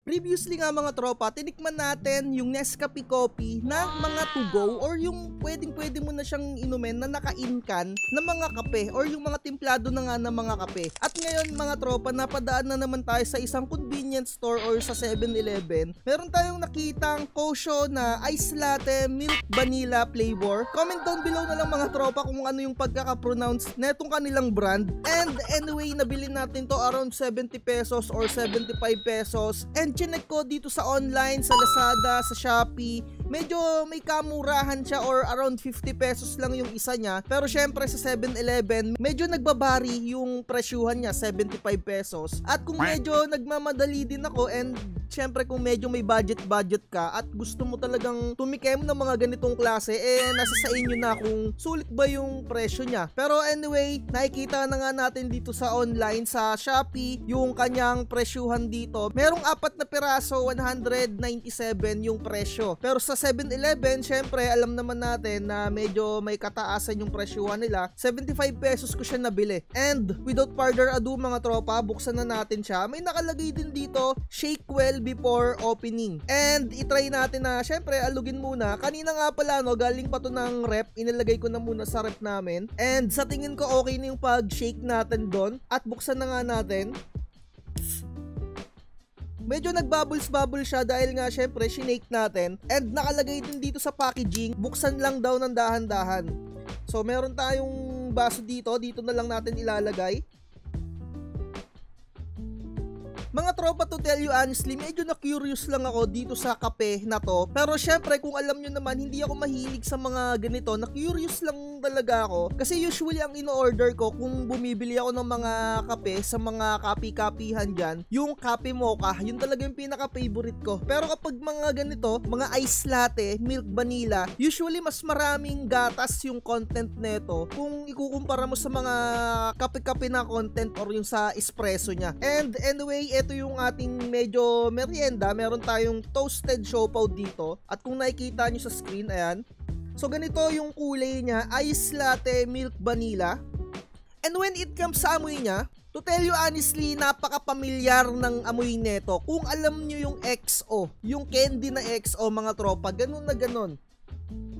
Previously nga mga tropa, tinikman natin yung Nescafe Coffee na mga to go or yung pwedeng-pwede mo na siyang inumin na naka-in-can na mga kape or yung mga timplado na nga na mga kape. At ngayon mga tropa, napadaan na naman tayo sa isang convenience store or sa 7-Eleven. Meron tayong nakitang Kosho na ice latte milk vanilla flavor. Comment down below na lang mga tropa kung ano yung pagkaka-pronounce netong kanilang brand. And anyway, nabili natin to around 70 pesos or 75 pesos. And chinek ko dito sa online, sa Lazada, sa Shopee, medyo may kamurahan siya or around 50 pesos lang yung isa niya. Pero syempre sa 7-Eleven, medyo nagbabari yung presyuhan niya, 75 pesos. At kung medyo nagmamadali din ako and syempre kung medyo may budget ka at gusto mo talagang tumikim ng mga ganitong klase, nasa sa inyo na kung sulit ba yung presyo niya. Pero anyway, nakikita na nga natin dito sa online, sa Shopee, yung kanyang presyuhan dito. Merong 4 na piraso, 197 yung presyo. Pero sa 7-Eleven, syempre alam naman natin na medyo may kataasan yung presyuhan nila. 75 pesos ko siya nabili. And without further ado mga tropa, buksan na natin siya. May nakalagay din dito, shake well before opening. And itry natin na syempre alugin muna. Kanina nga pala galing pa to ng rep. Inilagay ko na muna sa rep namin. And sa tingin ko okay na yung pag-shake natin doon. At buksan na nga natin. Medyo nagbubbles-bubble siya dahil nga syempre shinake natin. And nakalagay din dito sa packaging, buksan lang daw ng dahan-dahan. So meron tayong baso dito na lang natin ilalagay. Mga tropa, to tell you honestly, medyo na-curious lang ako dito sa kape na to. Pero syempre, kung alam nyo naman, hindi ako mahilig sa mga ganito. Na-curious lang talaga ako. Kasi usually, ang ino-order ko, kung bumibili ako ng mga kape sa mga kapi-kapihan dyan, yung kape mocha, yun talaga yung pinaka-favorite ko. Pero kapag mga ganito, mga ice latte, milk vanilla, usually mas maraming gatas yung content neto kung ikukumpara mo sa mga kape-kape na content or yung sa espresso nya. And anyway, ito yung ating medyo merienda. Meron tayong toasted siopaw dito. At kung nakikita nyo sa screen, ayan. So ganito yung kulay niya, ice latte milk vanilla. And when it comes sa amoy niya, to tell you honestly, napaka-pamilyar ng amoy neto. Kung alam nyo yung XO, yung candy na XO mga tropa, ganun na ganun.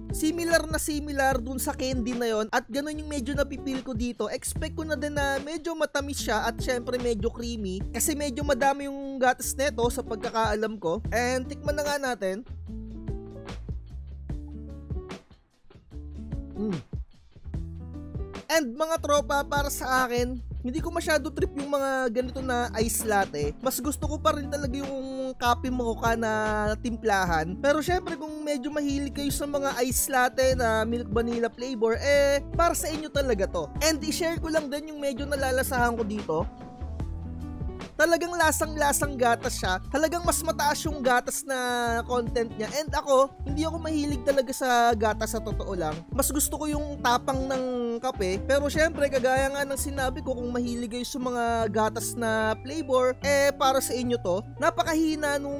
Similar na similar dun sa candy na yon at ganun yung medyo napipil ko dito. Expect ko na din na medyo matamis siya at syempre medyo creamy kasi medyo madami yung gatas neto sa pagkakaalam ko. And tikman na nga natin. And mga tropa, para sa akin, hindi ko masyado trip yung mga ganito na ice latte. Mas gusto ko pa rin talaga yung kape mocha na timplahan. Pero syempre kung medyo mahilig kayo sa mga ice latte na milk vanilla flavor, para sa inyo talaga to. And i-share ko lang din yung medyo nalalasahan ko dito. Talagang lasang-lasang gatas siya. Talagang mas mataas yung gatas na content niya. And ako, hindi ako mahilig talaga sa gatas sa totoo lang. Mas gusto ko yung tapang ng kape. Pero syempre, kagaya nga ng sinabi ko, kung mahilig kayo sa mga gatas na flavor, para sa inyo to. Napakahina nung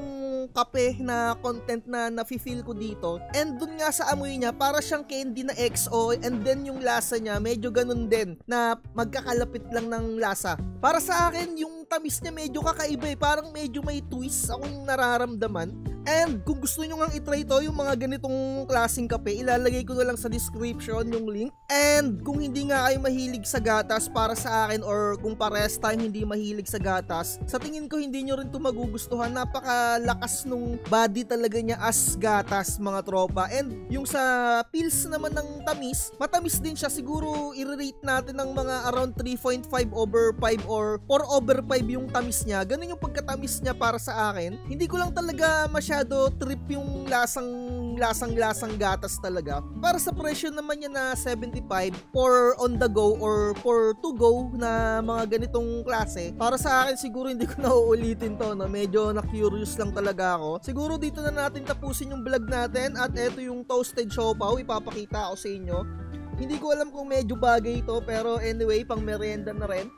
kape na content na nafe-feel ko dito. And dun nga sa amoy niya, para siyang candy na XO. And then yung lasa niya, medyo ganun din na magkakalapit lang ng lasa. Para sa akin, yung tamis niya medyo kakaiba parang medyo may twist akong nararamdaman. And kung gusto nyo nga itry to, yung mga ganitong klaseng kape, ilalagay ko na lang sa description yung link. And kung hindi nga kayo mahilig sa gatas para sa akin, or kung pares tayo hindi mahilig sa gatas, sa tingin ko hindi nyo rin to magugustuhan. Napakalakas nung body talaga niya as gatas mga tropa. And yung sa pills naman ng tamis, matamis din siya. Siguro i-rate natin ng mga around 3.5 over 5 or 4 over 5 yung tamis niya. Ganun yung pagkatamis niya para sa akin. Hindi ko lang talaga masyado trip yung lasang gatas talaga. Para sa presyo naman niya na 75 for on the go or for to go na mga ganitong klase, para sa akin siguro hindi ko na uulitin to, no? Medyo na-curious lang talaga ako. Siguro dito na natin tapusin yung vlog natin at eto yung toasted siopaw, ipapakita ko sa inyo. Hindi ko alam kung medyo bagay ito pero anyway, pang merienda na rin.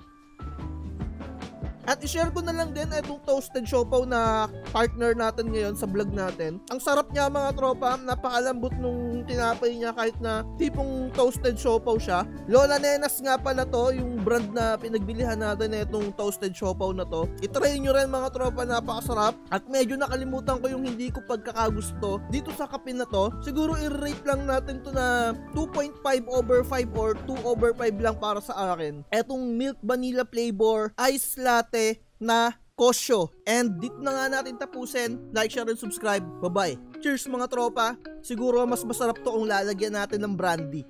At i-share ko na lang din itong toasted siopaw na partner natin ngayon sa vlog natin. Ang sarap niya mga tropa, napakalambot nung tinapay niya kahit na tipong toasted siopaw siya. Lola Nenas nga pala to, yung brand na pinagbilihan natin na itong toasted siopaw na to. I-try nyo rin mga tropa, napakasarap. At medyo nakalimutan ko yung hindi ko pagkakagusto dito sa kape na to. Siguro i-rate lang natin to na 2.5/5 or 2/5 lang para sa akin. Etong milk vanilla flavor ice latte na Kosyo. And dito na nga natin tapusin. Like, share, and subscribe. Bye-bye. Cheers mga tropa. Siguro mas masarap to kung lalagyan natin ng brandy.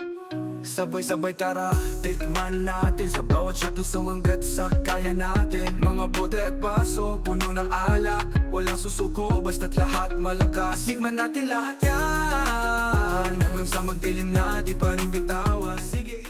Sabay-sabay tara, tikman natin sa bawat shot usong hanggat sa kaya natin. Mga bote at baso, puno ng alak, walang susuko, basta't lahat malakas. Tikman natin lahat yan, hanggang sa magdilim na di pa rin bitawan. Sige.